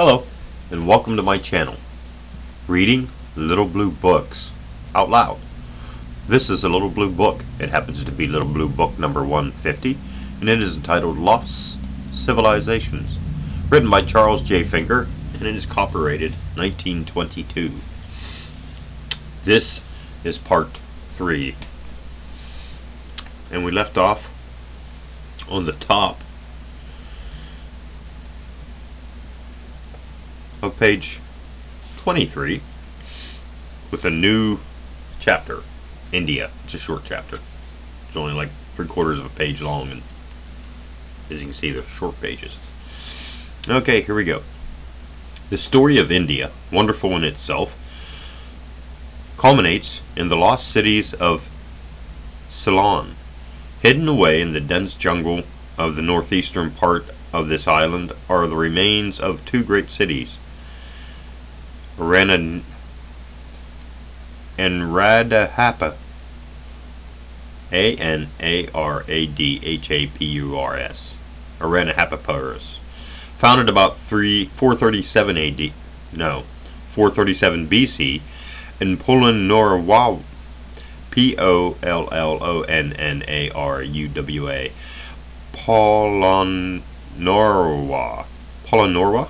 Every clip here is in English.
Hello, and welcome to my channel, Reading Little Blue Books Out Loud. This is a Little Blue Book. It happens to be Little Blue Book number 150, and it is entitled Lost Civilizations, written by Charles J. Finger, and it is copyrighted 1922. This is part 3, and we left off on the top of page 23 with a new chapter, India. It's a short chapter. It's only like 3/4 of a page long, and as you can see, they're short pages. Okay, here we go. The story of India, wonderful in itself, culminates in the lost cities of Ceylon. Hidden away in the dense jungle of the northeastern part of this island are the remains of two great cities, and Radhapur, Anardhapurs, Aranahapapurus, founded about 437 BC in Polonnaruwa, Polonnaruwa,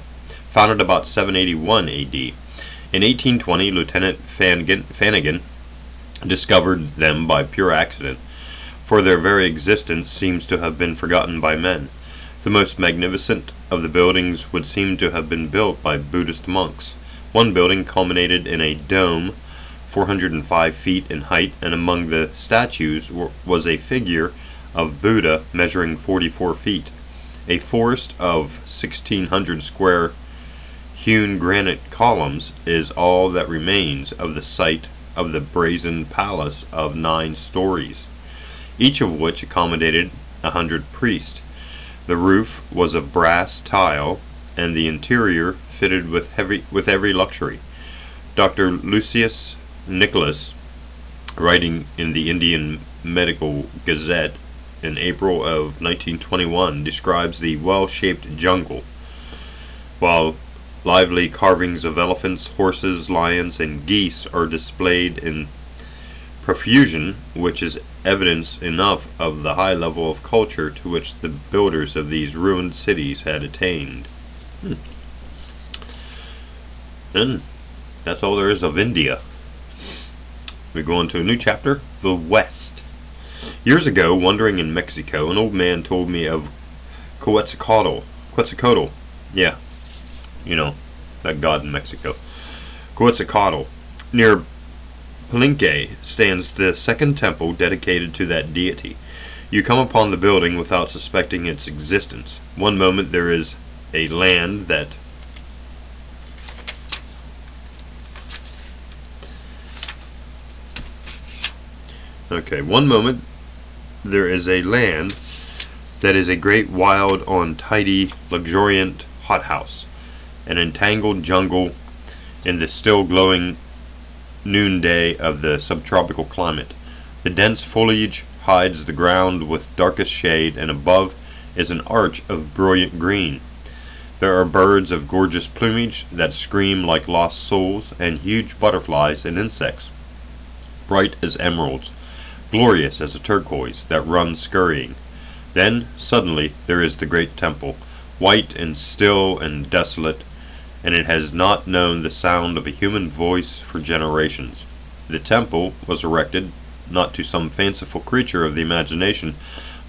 founded about 781 AD. In 1820, Lieutenant Flanagan discovered them by pure accident, for their very existence seems to have been forgotten by men. The most magnificent of the buildings would seem to have been built by Buddhist monks. One building culminated in a dome 405 feet in height, and among the statues was a figure of Buddha measuring 44 feet. A forest of 1,600 square hewn granite columns is all that remains of the site of the brazen palace of 9 stories, each of which accommodated 100 priests. The roof was of brass tile, and the interior fitted with every luxury. Dr. Lucius Nicholas, writing in the Indian Medical Gazette in April of 1921, describes the well-shaped jungle, while lively carvings of elephants, horses, lions, and geese are displayed in profusion, which is evidence enough of the high level of culture to which the builders of these ruined cities had attained. And that's all there is of India. We go on to a new chapter, the West. Years ago, wandering in Mexico, an old man told me of Quetzalcoatl. Yeah. You know, that god in Mexico. Quetzalcoatl. Near Palenque stands the second temple dedicated to that deity. You come upon the building without suspecting its existence. One moment there is a land that is a great, wild, untidy, luxuriant hothouse, an entangled jungle in the still glowing noonday of the subtropical climate. The dense foliage hides the ground with darkest shade, and above is an arch of brilliant green. There are birds of gorgeous plumage that scream like lost souls, and huge butterflies and insects, bright as emeralds, glorious as a turquoise, that run scurrying. Then, suddenly, there is the great temple, white and still and desolate, and it has not known the sound of a human voice for generations. The temple was erected not to some fanciful creature of the imagination,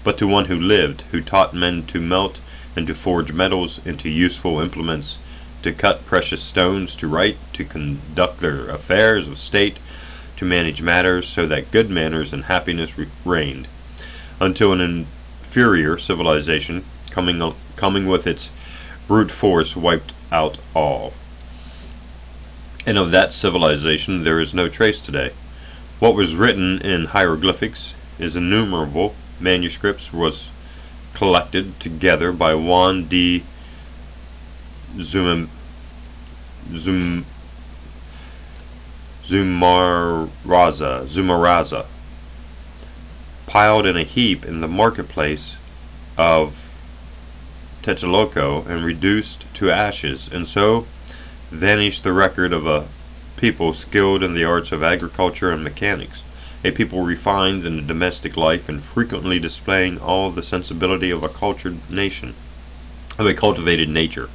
but to one who lived, who taught men to melt and to forge metals into useful implements, to cut precious stones, to write, to conduct their affairs of state, to manage matters so that good manners and happiness reigned, until an inferior civilization, coming with its brute force, wiped out all. And of that civilization there is no trace today. What was written in hieroglyphics is innumerable manuscripts was collected together by Juan de Zumaraza, piled in a heap in the marketplace of Tetzeloko and reduced to ashes, and so vanished the record of a people skilled in the arts of agriculture and mechanics, a people refined in domestic life and frequently displaying all the sensibility of a cultured nation, of a cultivated nature.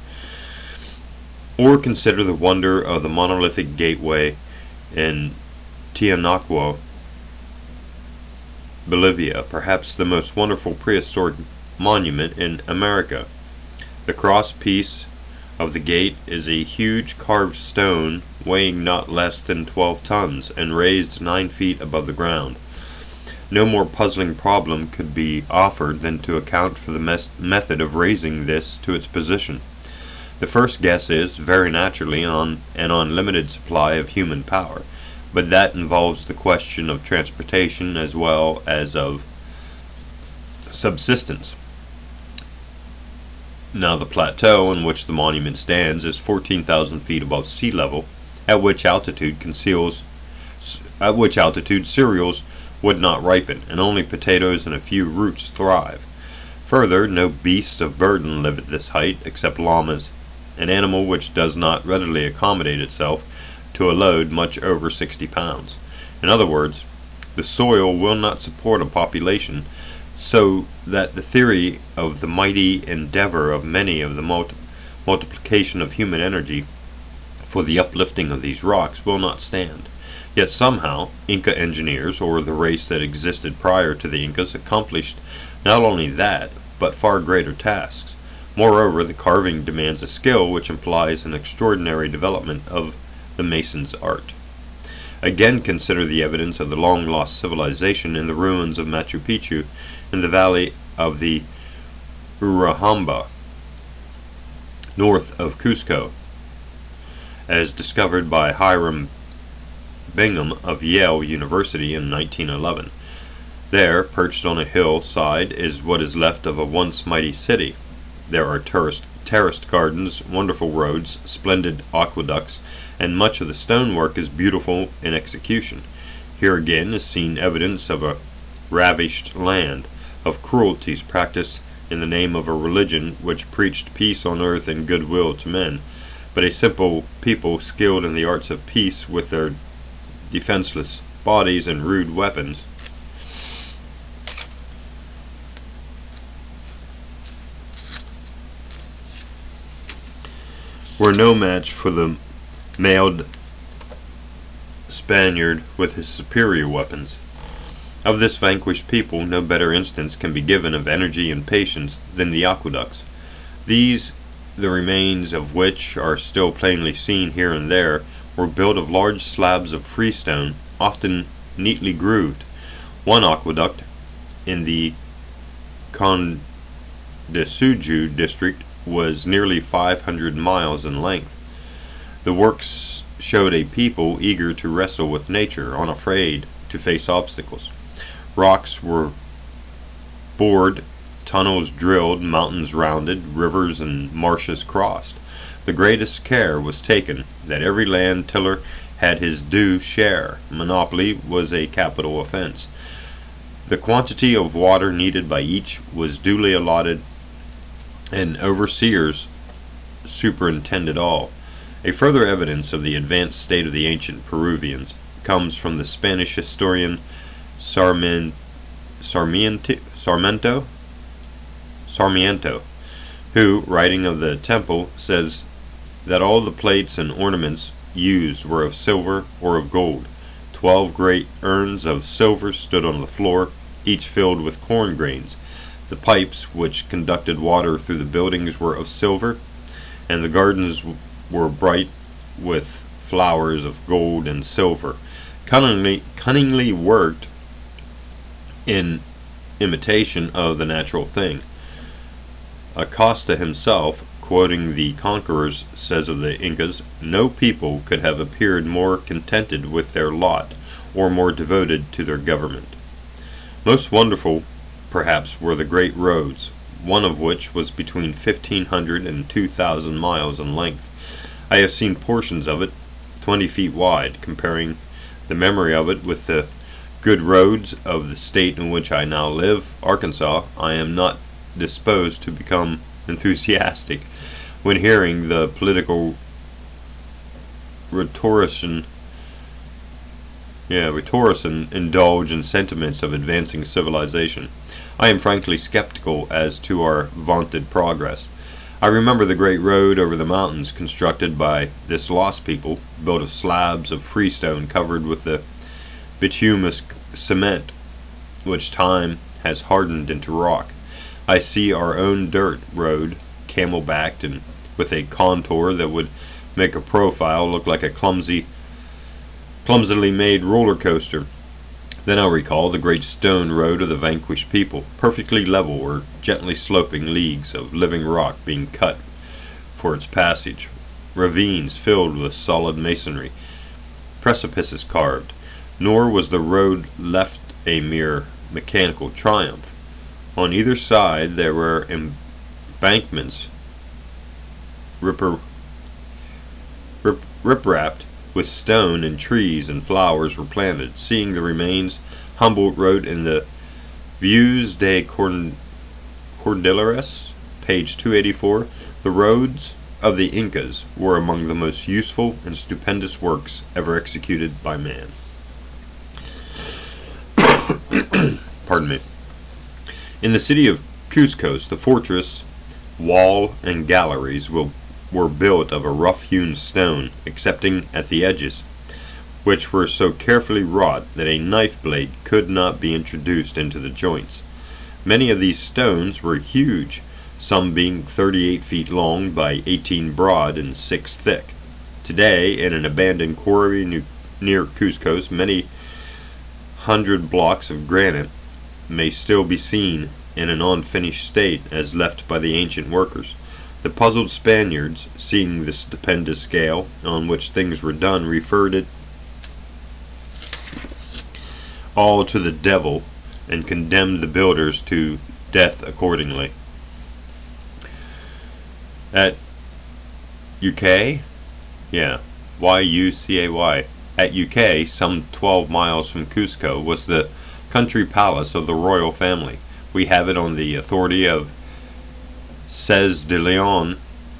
Or consider the wonder of the monolithic gateway in Tiahuanaco, Bolivia, perhaps the most wonderful prehistoric monument in America. The cross piece of the gate is a huge carved stone weighing not less than 12 tons and raised 9 feet above the ground. No more puzzling problem could be offered than to account for the method of raising this to its position. The first guess is, very naturally, an unlimited supply of human power, but that involves the question of transportation as well as of subsistence. Now the plateau on which the monument stands is 14,000 feet above sea level, at which altitude cereals would not ripen, and only potatoes and a few roots thrive. Further, no beasts of burden live at this height except llamas, an animal which does not readily accommodate itself to a load much over 60 pounds. In other words, the soil will not support a population, so that the theory of the mighty endeavor of many of the multiplication of human energy for the uplifting of these rocks will not stand. Yet somehow, Inca engineers, or the race that existed prior to the Incas, accomplished not only that, but far greater tasks. Moreover, the carving demands a skill which implies an extraordinary development of the mason's art. Again, consider the evidence of the long-lost civilization in the ruins of Machu Picchu in the valley of the Urubamba, north of Cusco, as discovered by Hiram Bingham of Yale University in 1911. There, perched on a hillside, is what is left of a once mighty city. There are terraced gardens, wonderful roads, splendid aqueducts, and much of the stonework is beautiful in execution. Here again is seen evidence of a ravished land, of cruelties practiced in the name of a religion which preached peace on earth and goodwill to men, but a simple people skilled in the arts of peace with their defenseless bodies and rude weapons. Were no match for the mailed Spaniard with his superior weapons. Of this vanquished people, no better instance can be given of energy and patience than the aqueducts. These, the remains of which are still plainly seen here and there, were built of large slabs of freestone, often neatly grooved. One aqueduct in the Condisuju district was nearly 500 miles in length. The works showed a people eager to wrestle with nature, unafraid to face obstacles. Rocks were bored, tunnels drilled, mountains rounded, rivers and marshes crossed. The greatest care was taken that every land tiller had his due share. Monopoly was a capital offense. The quantity of water needed by each was duly allotted, and overseers superintended all. A further evidence of the advanced state of the ancient Peruvians comes from the Spanish historian Sarmiento, who, writing of the temple, says that all the plates and ornaments used were of silver or of gold. 12 great urns of silver stood on the floor, each filled with corn grains. The pipes which conducted water through the buildings were of silver, and the gardens were bright with flowers of gold and silver, cunningly worked in imitation of the natural thing. Acosta himself, quoting the conquerors, says of the Incas, "No people could have appeared more contented with their lot, or more devoted to their government." Most wonderful, perhaps, were the great roads, one of which was between 1,500 and 2,000 miles in length. I have seen portions of it 20 feet wide. Comparing the memory of it with the good roads of the state in which I now live, Arkansas, I am not disposed to become enthusiastic when hearing the political rhetorician indulge in sentiments of advancing civilization. I am frankly skeptical as to our vaunted progress. I remember the great road over the mountains constructed by this lost people, built of slabs of freestone covered with the bituminous cement which time has hardened into rock. I see our own dirt road, camel-backed and with a contour that would make a profile look like a clumsily made roller coaster. Then I recall the great stone road of the vanquished people, perfectly level or gently sloping leagues of living rock being cut for its passage, ravines filled with solid masonry, precipices carved. Nor was the road left a mere mechanical triumph. On either side there were embankments rip-wrapped with stone, and trees and flowers were planted. Seeing the remains, Humboldt wrote in the Vues de Cordilleras, page 284, the roads of the Incas were among the most useful and stupendous works ever executed by man. Pardon me. In the city of Cuzco, the fortress, wall, and galleries were built of a rough-hewn stone, excepting at the edges, which were so carefully wrought that a knife blade could not be introduced into the joints. Many of these stones were huge, some being 38 feet long by 18 broad and 6 thick. Today, in an abandoned quarry near Cuzco, many hundred blocks of granite may still be seen in an unfinished state as left by the ancient workers. The puzzled Spaniards, seeing the stupendous scale on which things were done, referred it all to the devil and condemned the builders to death accordingly. At UK? Yeah, Y-U-C-A-Y. At UK, some 12 miles from Cuzco, was the country palace of the royal family. We have it on the authority of Ces de Leon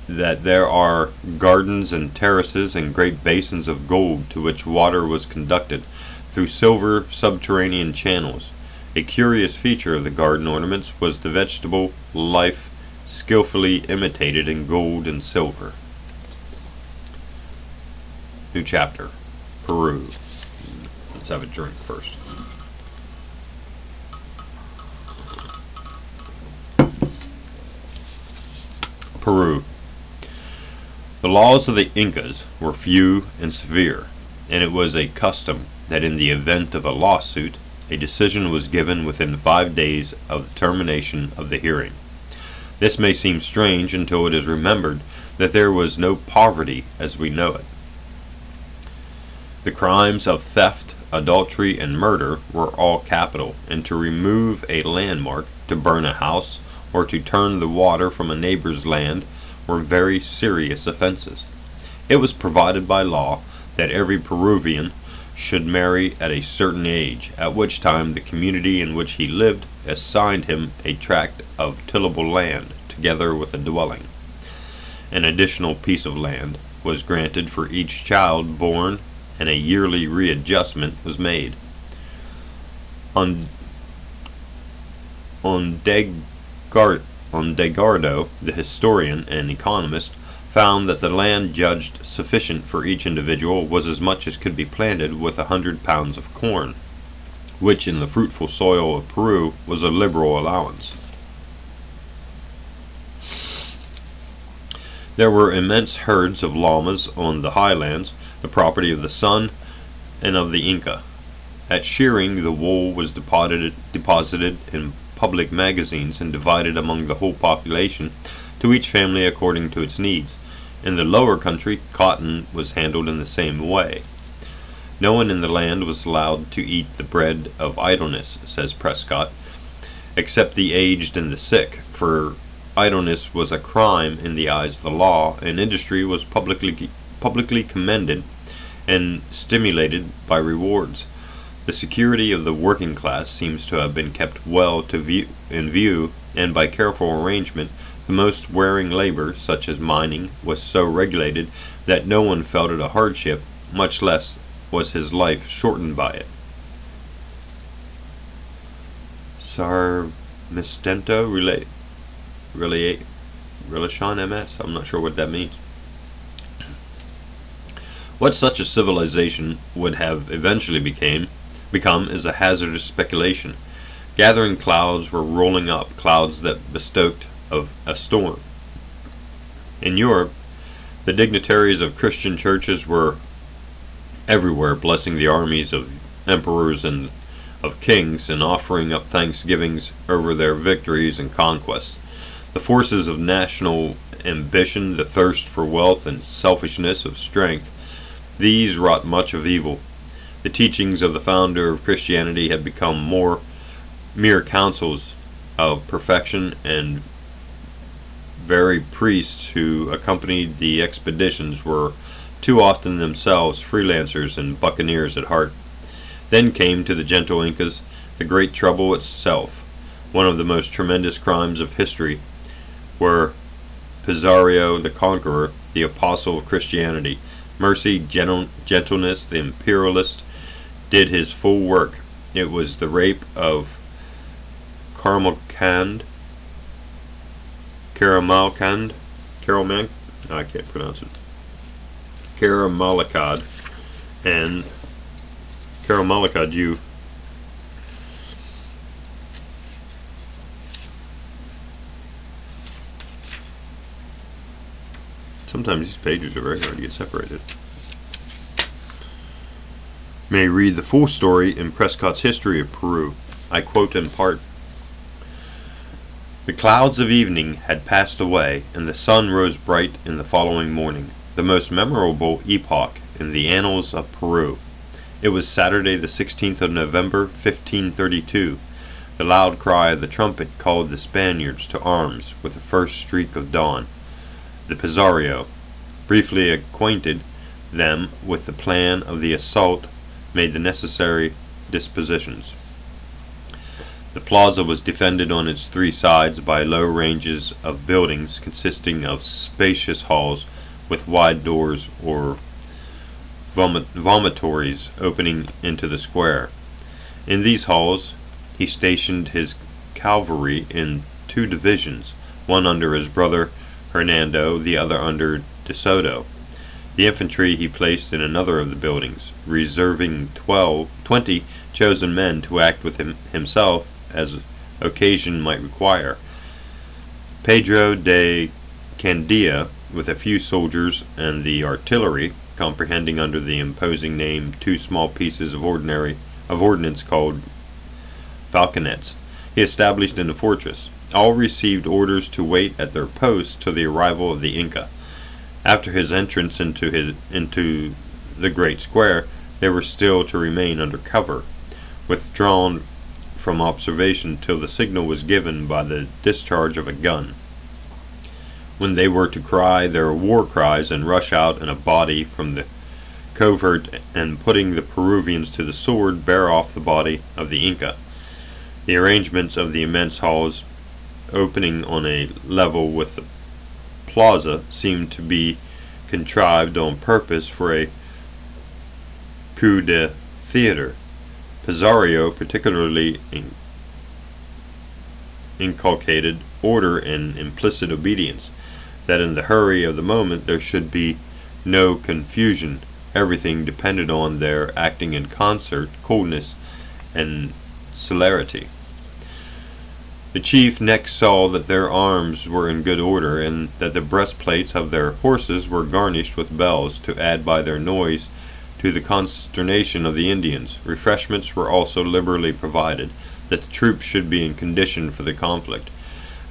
that there are gardens and terraces and great basins of gold to which water was conducted through silver subterranean channels. A curious feature of the garden ornaments was the vegetable life skillfully imitated in gold and silver. New chapter. Peru. Let's have a drink first. Peru. The laws of the Incas were few and severe, and it was a custom that in the event of a lawsuit, a decision was given within 5 days of the termination of the hearing. This may seem strange until it is remembered that there was no poverty as we know it. The crimes of theft, adultery, and murder were all capital, and to remove a landmark, to burn a house, or to turn the water from a neighbor's land were very serious offenses. It was provided by law that every Peruvian should marry at a certain age, at which time the community in which he lived assigned him a tract of tillable land, together with a dwelling. An additional piece of land was granted for each child born, and a yearly readjustment was made. On Degardo, the historian and economist, found that the land judged sufficient for each individual was as much as could be planted with 100 pounds of corn, which in the fruitful soil of Peru was a liberal allowance. There were immense herds of llamas on the highlands, the property of the sun and of the Inca. At shearing, the wool was deposited in public magazines and divided among the whole population, to each family according to its needs. In the lower country, cotton was handled in the same way. No one in the land was allowed to eat the bread of idleness, says Prescott, except the aged and the sick, for idleness was a crime in the eyes of the law, and industry was publicly commended and stimulated by rewards. The security of the working class seems to have been kept well in view, and by careful arrangement, The most wearing labor, such as mining, was so regulated that no one felt it a hardship, much less was his life shortened by it. Sarmistento Relation MS? I'm not sure what that means. What such a civilization would have eventually become is a hazardous speculation. Gathering clouds were rolling up, clouds that bespoke of a storm. In Europe, the dignitaries of Christian churches were everywhere blessing the armies of emperors and of kings and offering up thanksgivings over their victories and conquests. The forces of national ambition, the thirst for wealth and selfishness of strength, these wrought much of evil. The teachings of the founder of Christianity had become mere counsels of perfection, and very priests who accompanied the expeditions were too often themselves freelancers and buccaneers at heart. Then came to the gentle Incas the great trouble itself, one of the most tremendous crimes of history, where Pizarro the Conqueror, the apostle of Christianity, mercy, gentleness, the imperialist, did his full work. It was the rape of Caramalcand, I can't pronounce it, Caramalacad, and Caramalacad, sometimes these pages are very hard to get separated. May read the full story in Prescott's History of Peru. I quote in part: "The clouds of evening had passed away, and the sun rose bright in the following morning, the most memorable epoch in the annals of Peru. It was Saturday the 16th of November, 1532. The loud cry of the trumpet called the Spaniards to arms with the first streak of dawn. The Pizarro briefly acquainted them with the plan of the assault, made the necessary dispositions. The plaza was defended on its three sides by low ranges of buildings consisting of spacious halls with wide doors or vomitories opening into the square. In these halls he stationed his cavalry in two divisions, one under his brother Hernando, the other under De Soto. The infantry he placed in another of the buildings, reserving 20 chosen men to act with himself as occasion might require. Pedro de Candia, with a few soldiers and the artillery, comprehending under the imposing name two small pieces of ordnance called falconets, he established in the fortress. All received orders to wait at their posts till the arrival of the Inca. After his entrance into the great square, they were still to remain under cover, withdrawn from observation till the signal was given by the discharge of a gun, when they were to cry their war cries and rush out in a body from the covert, and putting the Peruvians to the sword, bear off the body of the Inca. The arrangements of the immense halls opening on a level with the plaza seemed to be contrived on purpose for a coup de theatre. Pizarro particularly inculcated order and implicit obedience, that in the hurry of the moment there should be no confusion. Everything depended on their acting in concert, coolness, and celerity. The chief next saw that their arms were in good order, and that the breastplates of their horses were garnished with bells, to add by their noise to the consternation of the Indians. Refreshments were also liberally provided, that the troops should be in condition for the conflict.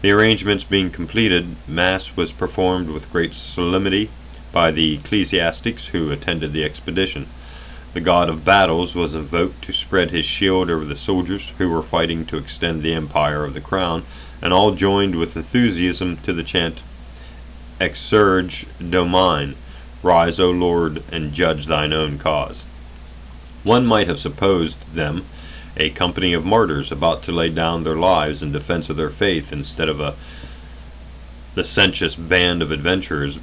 The arrangements being completed, Mass was performed with great solemnity by the ecclesiastics who attended the expedition. The god of battles was invoked to spread his shield over the soldiers who were fighting to extend the empire of the crown, and all joined with enthusiasm to the chant, Exsurge Domine, rise, O Lord, and judge thine own cause. One might have supposed them a company of martyrs about to lay down their lives in defense of their faith, instead of a licentious band of adventurers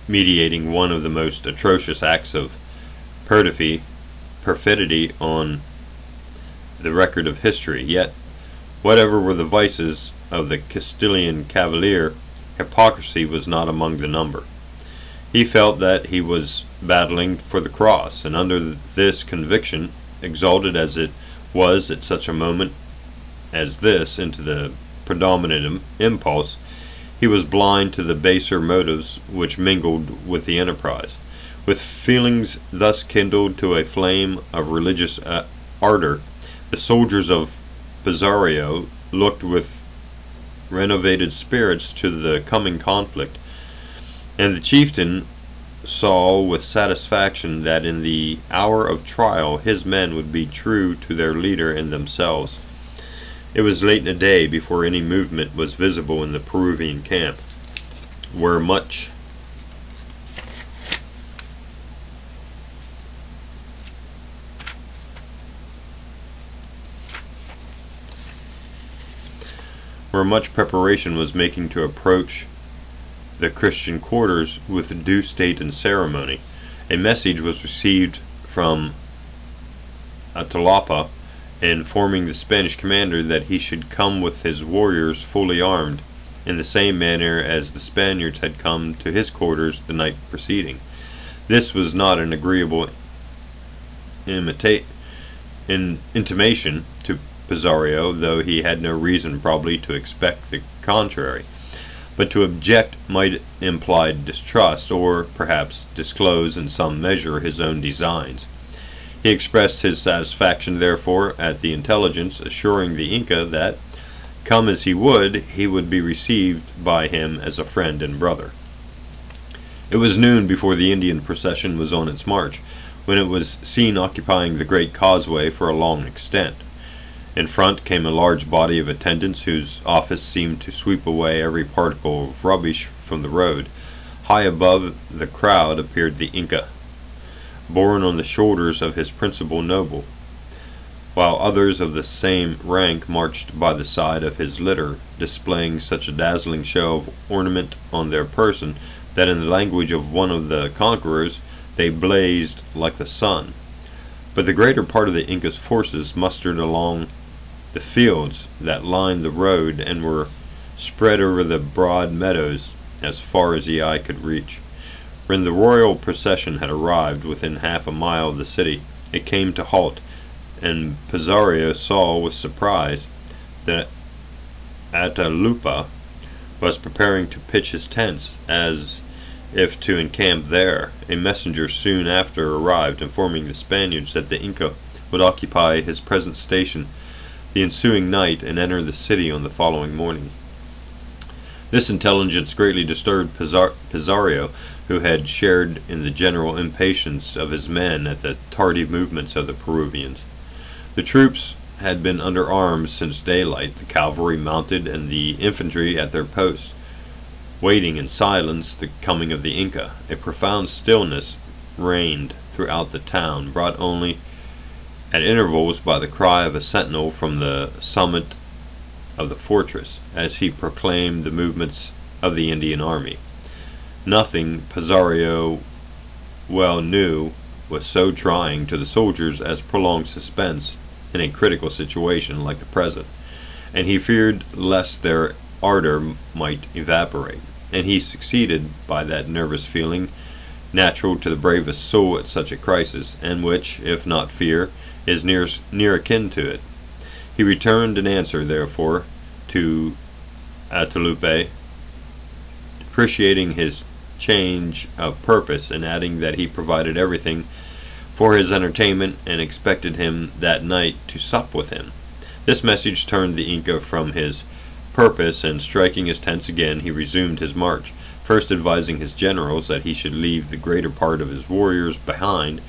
meditating one of the most atrocious acts of perfidy on the record of history. Yet, whatever were the vices of the Castilian cavalier, hypocrisy was not among the number. He felt that he was battling for the cross, and under this conviction, exalted as it was at such a moment as this into the predominant impulse, he was blind to the baser motives which mingled with the enterprise. With feelings thus kindled to a flame of religious ardor, the soldiers of Pizarro looked with renovated spirits to the coming conflict, and the chieftain saw with satisfaction that in the hour of trial his men would be true to their leader and themselves. It was late in the day before any movement was visible in the Peruvian camp, where much preparation was making to approach the Christian quarters with due state and ceremony. A message was received from Atahualpa informing the Spanish commander that he should come with his warriors fully armed, in the same manner as the Spaniards had come to his quarters the night preceding. This was not an agreeable intimation to Pizarro, though he had no reason probably to expect the contrary. But to object might imply distrust, or perhaps disclose in some measure his own designs. He expressed his satisfaction, therefore, at the intelligence, assuring the Inca that, come as he would be received by him as a friend and brother. It was noon before the Indian procession was on its march, when it was seen occupying the great causeway for a long extent. In front came a large body of attendants whose office seemed to sweep away every particle of rubbish from the road. High above the crowd appeared the Inca, borne on the shoulders of his principal noble, while others of the same rank marched by the side of his litter, displaying such a dazzling show of ornament on their person that, in the language of one of the conquerors, they blazed like the sun. But the greater part of the Inca's forces mustered along the fields that lined the road and were spread over the broad meadows as far as the eye could reach. When the royal procession had arrived within half a mile of the city, it came to halt, and Pizarro saw with surprise that Atahualpa was preparing to pitch his tents, as if to encamp there. A messenger soon after arrived, informing the Spaniards that the Inca would occupy his present station the ensuing night and enter the city on the following morning. This intelligence greatly disturbed Pizarro, who had shared in the general impatience of his men at the tardy movements of the Peruvians. The troops had been under arms since daylight, the cavalry mounted and the infantry at their posts, waiting in silence the coming of the Inca. A profound stillness reigned throughout the town, brought only at intervals by the cry of a sentinel from the summit of the fortress, as he proclaimed the movements of the Indian army. Nothing, Pizarro well knew, was so trying to the soldiers as prolonged suspense in a critical situation like the present, and he feared lest their ardor might evaporate, and he succeeded by that nervous feeling natural to the bravest soul at such a crisis, and which, if not fear, is near akin to it. He returned an answer, therefore, to Atahualpa, appreciating his change of purpose, and adding that he provided everything for his entertainment and expected him that night to sup with him. This message turned the Inca from his purpose, and striking his tents again, he resumed his march, first advising his generals that he should leave the greater part of his warriors behind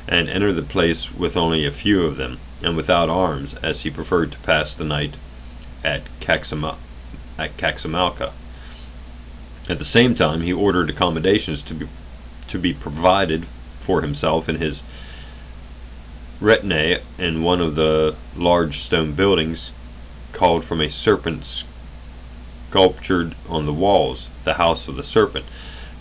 and enter the place with only a few of them, and without arms, as he preferred to pass the night at Caxamalca. At the same time, he ordered accommodations to be provided for himself and his retinue in one of the large stone buildings called from a serpent's sculptured on the walls, the house of the serpent.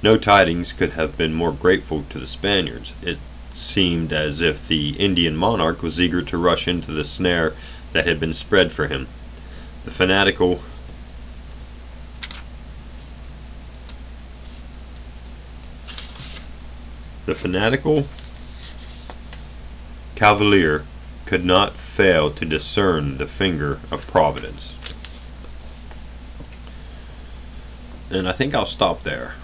No tidings could have been more grateful to the Spaniards. It seemed as if the Indian monarch was eager to rush into the snare that had been spread for him. The fanatical cavalier could not fail to discern the finger of Providence. And I think I'll stop there.